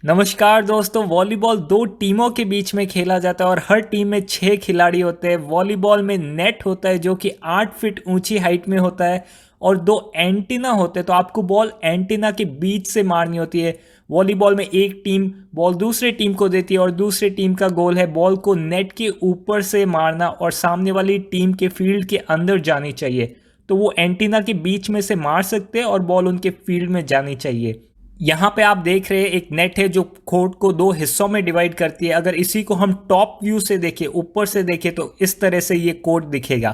नमस्कार दोस्तों। वॉलीबॉल दो टीमों के बीच में खेला जाता है और हर टीम में 6 खिलाड़ी होते हैं। वॉलीबॉल में नेट होता है जो कि 8 फीट ऊंची हाइट में होता है और दो एंटीना होते हैं। तो आपको बॉल एंटीना के बीच से मारनी होती है। वॉलीबॉल में एक टीम बॉल दूसरे टीम को देती है और दूसरी टीम का गोल है बॉल को नेट के ऊपर से मारना और सामने वाली टीम के फील्ड के अंदर जानी चाहिए। तो वो एंटीना के बीच में से मार सकते हैं और बॉल उनके फील्ड में जानी चाहिए। यहाँ पे आप देख रहे हैं एक नेट है जो कोर्ट को दो हिस्सों में डिवाइड करती है। अगर इसी को हम टॉप व्यू से देखें, ऊपर से देखें, तो इस तरह से ये कोर्ट दिखेगा।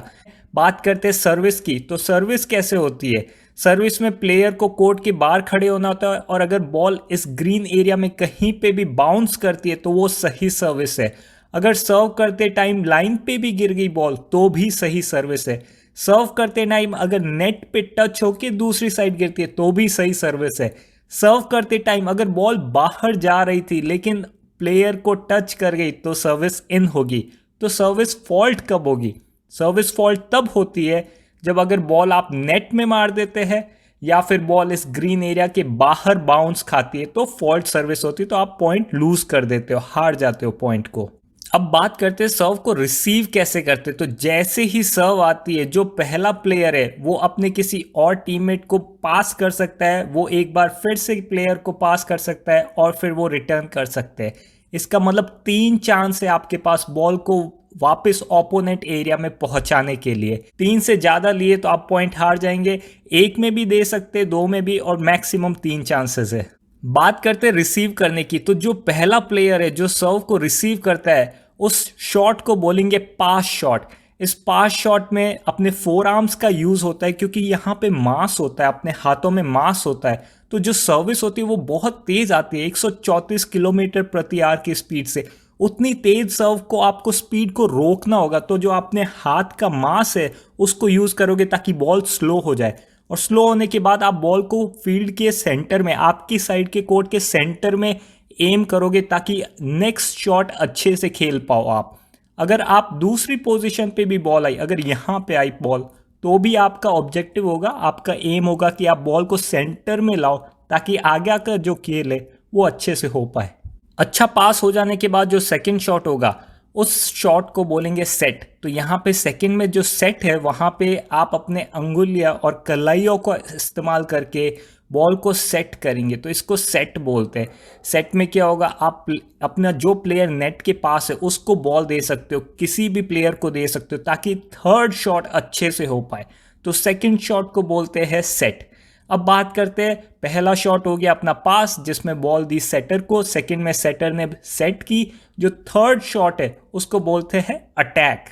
बात करते हैं सर्विस की, तो सर्विस कैसे होती है। सर्विस में प्लेयर को कोर्ट के बाहर खड़े होना होता है और अगर बॉल इस ग्रीन एरिया में कहीं पे भी बाउंस करती है तो वो सही सर्विस है। अगर सर्व करते टाइम लाइन पे भी गिर गई बॉल तो भी सही सर्विस है। सर्व करते टाइम अगर नेट पे टच होके दूसरी साइड गिरती है तो भी सही सर्विस है। सर्व करते टाइम अगर बॉल बाहर जा रही थी लेकिन प्लेयर को टच कर गई तो सर्विस इन होगी। तो सर्विस फॉल्ट कब होगी? सर्विस फॉल्ट तब होती है जब अगर बॉल आप नेट में मार देते हैं या फिर बॉल इस ग्रीन एरिया के बाहर बाउंस खाती है तो फॉल्ट सर्विस होती है। तो आप पॉइंट लूज कर देते हो, हार जाते हो पॉइंट को। अब बात करते हैं सर्व को रिसीव कैसे करते। तो जैसे ही सर्व आती है जो पहला प्लेयर है वो अपने किसी और टीममेट को पास कर सकता है, वो एक बार फिर से प्लेयर को पास कर सकता है और फिर वो रिटर्न कर सकते हैं। इसका मतलब 3 चांस है आपके पास बॉल को वापस ओपोनेंट एरिया में पहुंचाने के लिए। 3 से ज्यादा लिए तो आप पॉइंट हार जाएंगे। एक में भी दे सकते, दो में भी, और मैक्सिमम 3 चांसेस है। बात करते हैं रिसीव करने की, तो जो पहला प्लेयर है जो सर्व को रिसीव करता है उस शॉट को बोलेंगे पास शॉट। इस पास शॉट में अपने फोर आर्म्स का यूज होता है क्योंकि यहाँ पे मास होता है, अपने हाथों में मास होता है। तो जो सर्विस होती है वो बहुत तेज आती है, 134 किलोमीटर प्रति आवर की स्पीड से। उतनी तेज सर्व को आपको स्पीड को रोकना होगा, तो जो अपने हाथ का मास है उसको यूज करोगे ताकि बॉल स्लो हो जाए। और स्लो होने के बाद आप बॉल को फील्ड के सेंटर में, आपकी साइड के कोर्ट के सेंटर में एम करोगे ताकि नेक्स्ट शॉट अच्छे से खेल पाओ आप। अगर आप दूसरी पोजीशन पे भी बॉल आई, अगर यहाँ पे आई बॉल, तो भी आपका ऑब्जेक्टिव होगा, आपका एम होगा कि आप बॉल को सेंटर में लाओ ताकि आगे का जो खेल है वो अच्छे से हो पाए। अच्छा पास हो जाने के बाद जो सेकंड शॉट होगा उस शॉट को बोलेंगे सेट। तो यहाँ पे सेकंड में जो सेट है वहाँ पे आप अपने अंगुलियाँ और कलाइयों को इस्तेमाल करके बॉल को सेट करेंगे, तो इसको सेट बोलते हैं। सेट में क्या होगा, आप अपना जो प्लेयर नेट के पास है उसको बॉल दे सकते हो, किसी भी प्लेयर को दे सकते हो ताकि थर्ड शॉट अच्छे से हो पाए। तो सेकंड शॉट को बोलते हैं सेट। अब बात करते हैं, पहला शॉट हो गया अपना पास जिसमें बॉल दी सेटर को, सेकंड में सेटर ने सेट की। जो थर्ड शॉट है उसको बोलते हैं अटैक।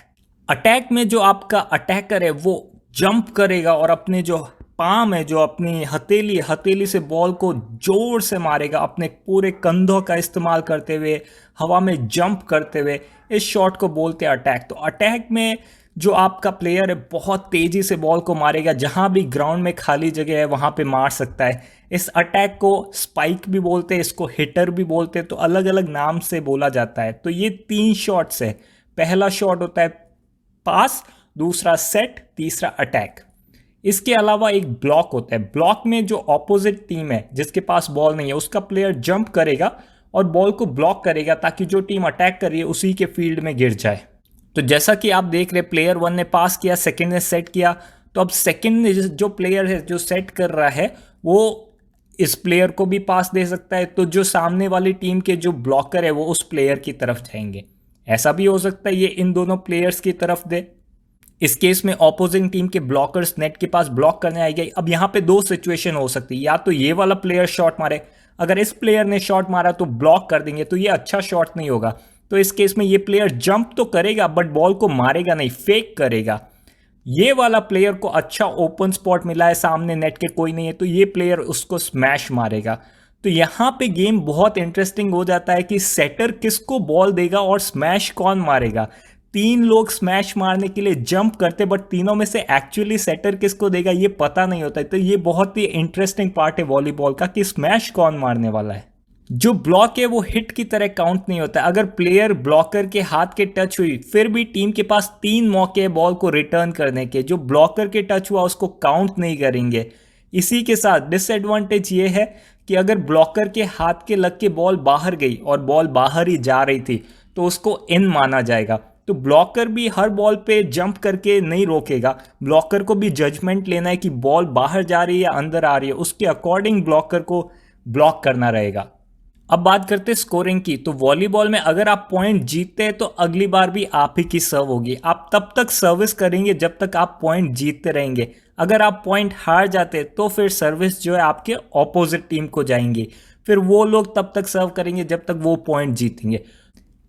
अटैक में जो आपका अटैकर है वो जंप करेगा और अपने जो पाम है, जो अपनी हथेली से बॉल को जोर से मारेगा, अपने पूरे कंधों का इस्तेमाल करते हुए हवा में जंप करते हुए। इस शॉट को बोलते हैं अटैक। तो अटैक में जो आपका प्लेयर है बहुत तेजी से बॉल को मारेगा, जहां भी ग्राउंड में खाली जगह है वहां पे मार सकता है। इस अटैक को स्पाइक भी बोलते हैं, इसको हिटर भी बोलते हैं, तो अलग अलग नाम से बोला जाता है। तो ये 3 शॉट्स है। पहला शॉट होता है पास, दूसरा सेट, तीसरा अटैक। इसके अलावा एक ब्लॉक होता है। ब्लॉक में जो ऑपोजिट टीम है जिसके पास बॉल नहीं है उसका प्लेयर जंप करेगा और बॉल को ब्लॉक करेगा ताकि जो टीम अटैक कर रही है उसी के फील्ड में गिर जाए। तो जैसा कि आप देख रहे, प्लेयर 1 ने पास किया, सेकंड ने सेट किया। तो अब सेकंड जो प्लेयर है जो सेट कर रहा है वो इस प्लेयर को भी पास दे सकता है। तो जो सामने वाली टीम के जो ब्लॉकर है वो उस प्लेयर की तरफ जाएंगे। ऐसा भी हो सकता है ये इन दोनों प्लेयर्स की तरफ दे। इस केस में ऑपोजिंग टीम के ब्लॉकर्स नेट के पास ब्लॉक करने आएंगे। अब यहाँ पे 2 सिचुएशन हो सकती है, या तो ये वाला प्लेयर शॉट मारे, अगर इस प्लेयर ने शॉट मारा तो ब्लॉक कर देंगे, तो ये अच्छा शॉट नहीं होगा। तो इस केस में ये प्लेयर जंप तो करेगा बट बॉल को मारेगा नहीं, फेक करेगा। ये वाला प्लेयर को अच्छा ओपन स्पॉट मिला है, सामने नेट के कोई नहीं है, तो ये प्लेयर उसको स्मैश मारेगा। तो यहाँ पे गेम बहुत इंटरेस्टिंग हो जाता है कि सेटर किसको बॉल देगा और स्मैश कौन मारेगा। 3 लोग स्मैश मारने के लिए जंप करते बट तीनों में से एक्चुअली सेटर किसको देगा ये पता नहीं होता है। तो ये बहुत ही इंटरेस्टिंग पार्ट है वॉलीबॉल का कि स्मैश कौन मारने वाला है। जो ब्लॉक है वो हिट की तरह काउंट नहीं होता। अगर प्लेयर ब्लॉकर के हाथ के टच हुई फिर भी टीम के पास 3 मौके बॉल को रिटर्न करने के, जो ब्लॉकर के टच हुआ उसको काउंट नहीं करेंगे। इसी के साथ डिसएडवांटेज ये है कि अगर ब्लॉकर के हाथ के लग के बॉल बाहर गई और बॉल बाहर ही जा रही थी तो उसको इन माना जाएगा। तो ब्लॉकर भी हर बॉल पे जंप करके नहीं रोकेगा, ब्लॉकर को भी जजमेंट लेना है कि बॉल बाहर जा रही है या अंदर आ रही है, उसके अकॉर्डिंग ब्लॉकर को ब्लॉक करना रहेगा। अब बात करते हैं स्कोरिंग की। तो वॉलीबॉल में अगर आप पॉइंट जीतते हैं तो अगली बार भी आप ही की सर्व होगी। आप तब तक सर्विस करेंगे जब तक आप पॉइंट जीतते रहेंगे। अगर आप पॉइंट हार जाते तो फिर सर्विस जो है आपके ऑपोजिट टीम को जाएंगी, फिर वो लोग तब तक सर्व करेंगे जब तक वो पॉइंट जीतेंगे।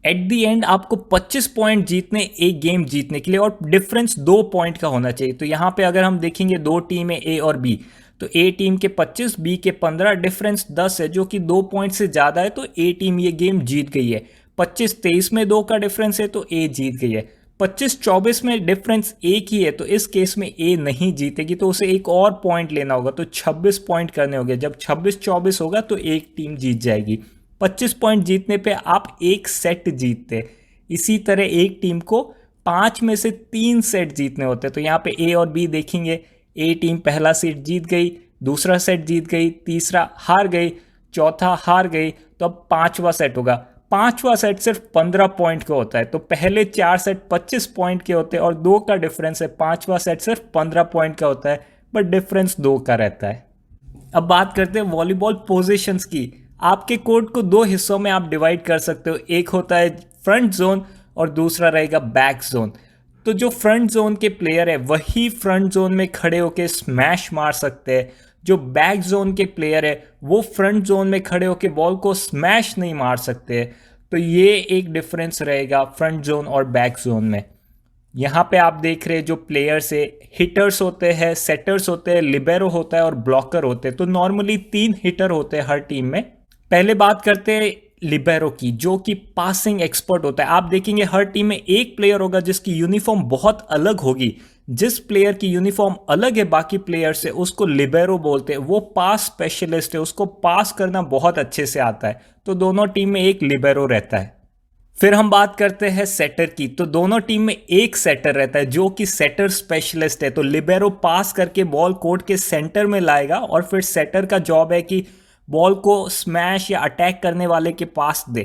एट दी एंड आपको 25 पॉइंट जीतने एक गेम जीतने के लिए, और डिफरेंस 2 पॉइंट का होना चाहिए। तो यहाँ पे अगर हम देखेंगे 2 टीम है ए और बी, तो ए टीम के 25 बी के 15, डिफरेंस 10 है जो कि 2 पॉइंट से ज़्यादा है, तो ए टीम ये गेम जीत गई है। 25-23 में 2 का डिफरेंस है तो ए जीत गई है। 25-24 में डिफरेंस एक ही है तो इस केस में ए नहीं जीतेगी, तो उसे एक और पॉइंट लेना होगा, तो 26 पॉइंट करने होंगे। जब 26-24 होगा तो एक टीम जीत जाएगी। 25 पॉइंट जीतने पे आप एक सेट जीतते। इसी तरह एक टीम को 5 में से 3 सेट जीतने होते। तो यहाँ पे ए और बी देखेंगे, ए टीम पहला सेट जीत गई, दूसरा सेट जीत गई, तीसरा हार गई, चौथा हार गई, तो अब 5वां सेट होगा। 5वां सेट सिर्फ 15 पॉइंट का होता है। तो पहले 4 सेट 25 पॉइंट के होते हैं और 2 का डिफरेंस है। 5वां सेट सिर्फ 15 पॉइंट का होता है बट डिफरेंस 2 का रहता है। अब बात करते हैं वॉलीबॉल पोजीशंस की। आपके कोर्ट को 2 हिस्सों में आप डिवाइड कर सकते हो, एक होता है फ्रंट जोन और दूसरा रहेगा बैक जोन। तो जो फ्रंट जोन के प्लेयर है वही फ्रंट जोन में खड़े होकर स्मैश मार सकते हैं। जो बैक जोन के प्लेयर है वो फ्रंट जोन में खड़े होकर बॉल को स्मैश नहीं मार सकते। तो ये एक डिफरेंस रहेगा फ्रंट जोन और बैक जोन में। यहाँ पे आप देख रहे हैं जो प्लेयर्स है, हिटर्स होते हैं, सेटर्स होते हैं, लिबेरो होता है और ब्लॉकर होते हैं। तो नॉर्मली 3 हिटर होते हैं हर टीम में। पहले बात करते हैं लिबेरो की, जो कि पासिंग एक्सपर्ट होता है। आप देखेंगे हर टीम में एक प्लेयर होगा जिसकी यूनिफॉर्म बहुत अलग होगी। जिस प्लेयर की यूनिफॉर्म अलग है बाकी प्लेयर से उसको लिबेरो बोलते हैं। वो पास स्पेशलिस्ट है, उसको पास करना बहुत अच्छे से आता है। तो दोनों टीम में एक लिबेरो रहता है। फिर हम बात करते हैं सेटर की। तो दोनों टीम में एक सेटर रहता है जो कि सेटर स्पेशलिस्ट है। तो लिबेरो पास करके बॉल कोर्ट के सेंटर में लाएगा और फिर सेटर का जॉब है कि बॉल को स्मैश या अटैक करने वाले के पास दे।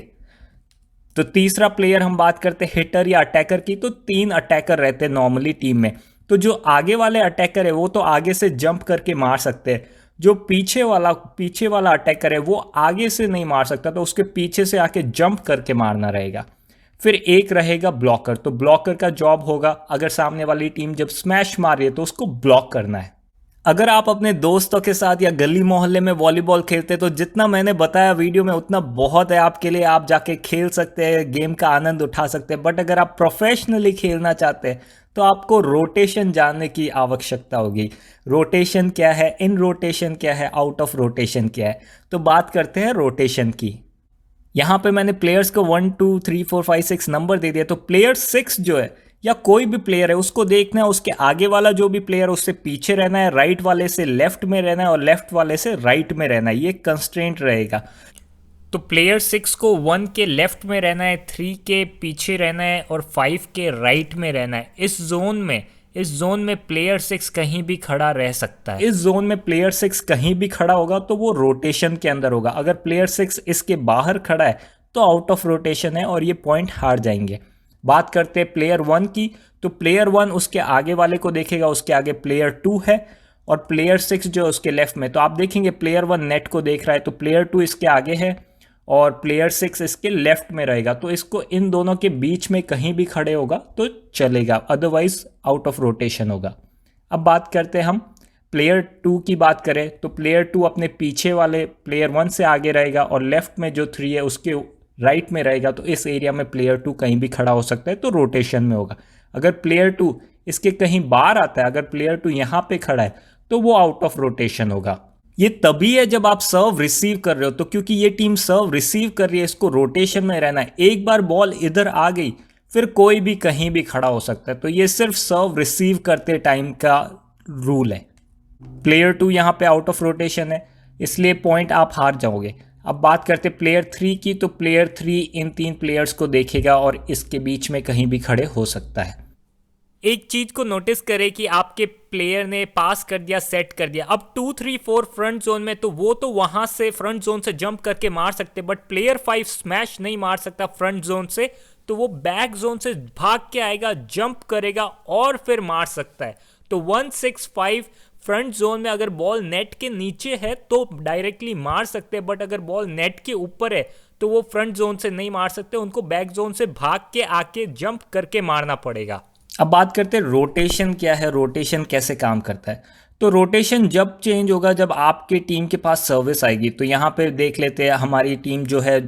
तो तीसरा प्लेयर हम बात करते हैं हिटर या अटैकर की। तो 3 अटैकर रहते हैं नॉर्मली टीम में। तो जो आगे वाले अटैकर है वो तो आगे से जंप करके मार सकते हैं। जो पीछे वाला अटैकर है वो आगे से नहीं मार सकता, तो उसके पीछे से आके जंप करके मारना रहेगा। फिर एक रहेगा ब्लॉकर। तो ब्लॉकर का जॉब होगा अगर सामने वाली टीम जब स्मैश मार रही है तो उसको ब्लॉक करना है। अगर आप अपने दोस्तों के साथ या गली मोहल्ले में वॉलीबॉल खेलते तो जितना मैंने बताया वीडियो में उतना बहुत है आपके लिए। आप जाके खेल सकते हैं, गेम का आनंद उठा सकते हैं। बट अगर आप प्रोफेशनली खेलना चाहते हैं तो आपको रोटेशन जानने की आवश्यकता होगी। रोटेशन क्या है, इन रोटेशन क्या है, आउट ऑफ रोटेशन क्या है। तो बात करते हैं रोटेशन की। यहाँ पे मैंने प्लेयर्स को 1 2 3 4 5 6 नंबर दे दिया। तो प्लेयर 6 जो है या कोई भी प्लेयर है उसको देखना है उसके आगे वाला जो भी प्लेयर उससे पीछे रहना है, राइट वाले से लेफ्ट में रहना है और लेफ्ट वाले से राइट में रहना है। ये कंस्ट्रेंट रहेगा। तो प्लेयर 6 को 1 के लेफ्ट में रहना है, 3 के पीछे रहना है और 5 के राइट में रहना है। इस जोन में प्लेयर 6 कहीं भी खड़ा रह सकता है। इस जोन में प्लेयर 6 कहीं भी खड़ा होगा तो वो रोटेशन के अंदर होगा। अगर प्लेयर 6 इसके बाहर खड़ा है तो आउट ऑफ रोटेशन है और ये पॉइंट हार जाएंगे। बात करते हैं प्लेयर 1 की। तो प्लेयर 1 उसके आगे वाले को देखेगा, उसके आगे प्लेयर 2 है और प्लेयर 6 जो है उसके लेफ्ट में। तो आप देखेंगे प्लेयर 1 नेट को देख रहा है तो प्लेयर 2 इसके आगे है और प्लेयर 6 इसके लेफ्ट में रहेगा। तो इसको इन दोनों के बीच में कहीं भी खड़े होगा तो चलेगा, अदरवाइज आउट ऑफ रोटेशन होगा। अब बात करते हैं हम प्लेयर 2 की बात करें तो प्लेयर 2 अपने पीछे वाले प्लेयर 1 से आगे रहेगा और लेफ्ट में जो 3 है उसके राइट में रहेगा। तो इस एरिया में प्लेयर 2 कहीं भी खड़ा हो सकता है तो रोटेशन में होगा। अगर प्लेयर 2 इसके कहीं बाहर आता है, अगर प्लेयर 2 यहाँ पे खड़ा है तो वो आउट ऑफ रोटेशन होगा। ये तभी है जब आप सर्व रिसीव कर रहे हो। तो क्योंकि ये टीम सर्व रिसीव कर रही है इसको रोटेशन में रहना है। एक बार बॉल इधर आ गई फिर कोई भी कहीं भी खड़ा हो सकता है। तो ये सिर्फ सर्व रिसीव करते टाइम का रूल है। प्लेयर 2 यहाँ पे आउट ऑफ रोटेशन है इसलिए पॉइंट आप हार जाओगे। अब बात करते प्लेयर 3 की। तो प्लेयर 3 इन 3 प्लेयर्स को देखेगा और इसके बीच में कहीं भी खड़े हो सकता है। एक चीज को नोटिस करें कि आपके प्लेयर ने पास कर दिया, सेट कर दिया। अब 2, 3, 4 फ्रंट जोन में तो वो तो वहां से फ्रंट जोन से जंप करके मार सकते, बट प्लेयर 5 स्मैश नहीं मार सकता फ्रंट जोन से, तो वो बैक जोन से भाग के आएगा, जंप करेगा और फिर मार सकता है। तो 165 फ्रंट जोन में अगर बॉल नेट के नीचे है तो डायरेक्टली मार सकते हैं, बट अगर बॉल नेट के ऊपर है तो वो फ्रंट जोन से नहीं मार सकते, उनको बैक जोन से भाग के आके जंप करके मारना पड़ेगा। अब बात करते हैं रोटेशन क्या है, रोटेशन कैसे काम करता है। तो रोटेशन जब चेंज होगा जब आपके टीम के पास सर्विस आएगी। तो यहाँ पे देख लेते हैं, हमारी टीम जो है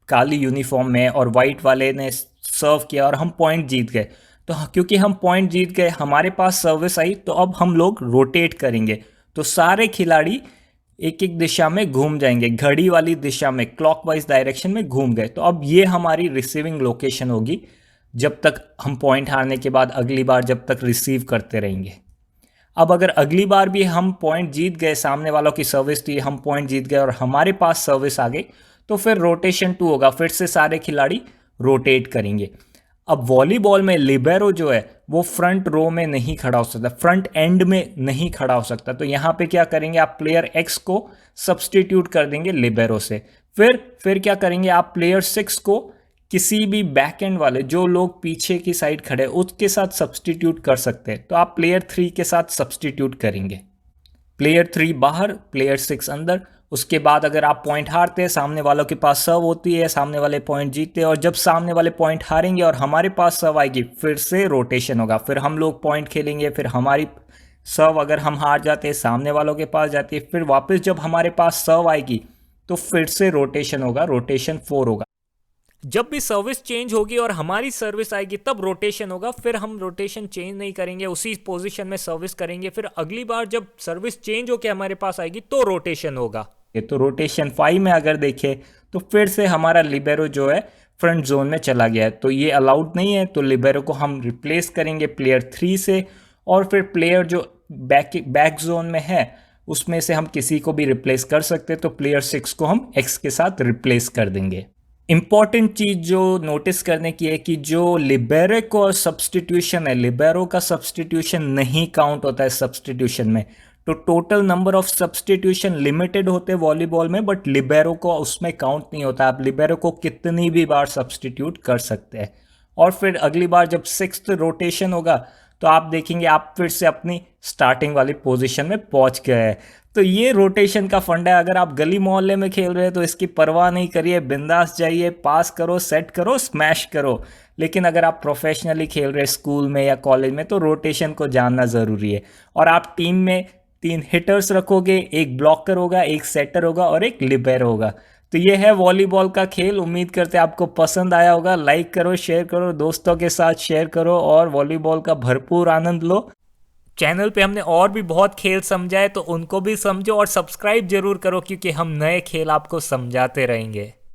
काली यूनिफॉर्म में और वाइट वाले ने सर्व किया और हम पॉइंट जीत गए। तो क्योंकि हम पॉइंट जीत गए, हमारे पास सर्विस आई, तो अब हम लोग रोटेट करेंगे। तो सारे खिलाड़ी एक एक दिशा में घूम जाएंगे, घड़ी वाली दिशा में, क्लॉकवाइज डायरेक्शन में घूम गए। तो अब ये हमारी रिसीविंग लोकेशन होगी जब तक हम पॉइंट हारने के बाद अगली बार जब तक रिसीव करते रहेंगे। अब अगर अगली बार भी हम पॉइंट जीत गए, सामने वालों की सर्विस थी, हम पॉइंट जीत गए और हमारे पास सर्विस आ गई, तो फिर रोटेशन 2 होगा, फिर से सारे खिलाड़ी रोटेट करेंगे। अब वॉलीबॉल में लिबेरो जो है वो फ्रंट रो में नहीं खड़ा हो सकता, फ्रंट एंड में नहीं खड़ा हो सकता। तो यहाँ पे क्या करेंगे, आप प्लेयर एक्स को सब्सटीट्यूट कर देंगे लिबेरो से। फिर क्या करेंगे, आप प्लेयर 6 को किसी भी बैक एंड वाले जो लोग पीछे की साइड खड़े उसके साथ सब्सटीट्यूट कर सकते हैं। तो आप प्लेयर 3 के साथ सब्सटीट्यूट करेंगे, प्लेयर 3 बाहर, प्लेयर 6 अंदर। उसके बाद अगर आप पॉइंट हारते हैं, सामने वालों के पास सर्व होती है, सामने वाले पॉइंट जीतते हैं, और जब सामने वाले पॉइंट हारेंगे और हमारे पास सर्व आएगी, फिर से रोटेशन होगा, फिर हम लोग पॉइंट खेलेंगे, फिर हमारी सर्व अगर हम हार जाते हैं सामने वालों के पास जाती है, फिर वापस जब हमारे पास सर्व आएगी तो फिर से रोटेशन होगा, रोटेशन 4 होगा। जब भी सर्विस चेंज होगी और हमारी सर्विस आएगी तब रोटेशन होगा, फिर हम रोटेशन चेंज नहीं करेंगे, उसी पोजीशन में सर्विस करेंगे। फिर अगली बार जब सर्विस चेंज होकर हमारे पास आएगी तो रोटेशन होगा। तो रोटेशन 5 में अगर देखें तो फिर से हमारा लिबेरो जो है फ्रंट जोन में चला गया है, तो ये अलाउड नहीं है। तो लिबेरो को हम रिप्लेस करेंगे प्लेयर 3 से, और फिर प्लेयर जो बैक जोन में है उसमें से हम किसी को भी रिप्लेस कर सकते हैं। तो प्लेयर 6 को हम एक्स के साथ रिप्लेस कर देंगे। इंपॉर्टेंट चीज जो नोटिस करने की है कि जो लिबेरो का सब्सटीट्यूशन है, लिबेरो का सब्सटीट्यूशन नहीं काउंट होता है सब्सटीट्यूशन में। तो total number of substitution limited होते हैं वॉलीबॉल में, बट लिबेरो को उसमें काउंट नहीं होता। आप लिबेरो को कितनी भी बार सब्सटीट्यूट कर सकते हैं। और फिर अगली बार जब 6th रोटेशन होगा तो आप देखेंगे आप फिर से अपनी स्टार्टिंग वाली पोजीशन में पहुंच गए हैं। तो ये रोटेशन का फंडा है। अगर आप गली मोहल्ले में खेल रहे हैं तो इसकी परवाह नहीं करिए, बिंदास जाइए, पास करो, सेट करो, स्मैश करो। लेकिन अगर आप प्रोफेशनली खेल रहे हैं स्कूल में या कॉलेज में तो रोटेशन को जानना ज़रूरी है। और आप टीम में 3 हिटर्स रखोगे, एक ब्लॉकर होगा, एक सेटर होगा और एक लिबेरो होगा। तो ये है वॉलीबॉल का खेल। उम्मीद करते हैं आपको पसंद आया होगा। लाइक करो, शेयर करो, दोस्तों के साथ शेयर करो और वॉलीबॉल का भरपूर आनंद लो। चैनल पे हमने और भी बहुत खेल समझाए तो उनको भी समझो और सब्सक्राइब जरूर करो, क्योंकि हम नए खेल आपको समझाते रहेंगे।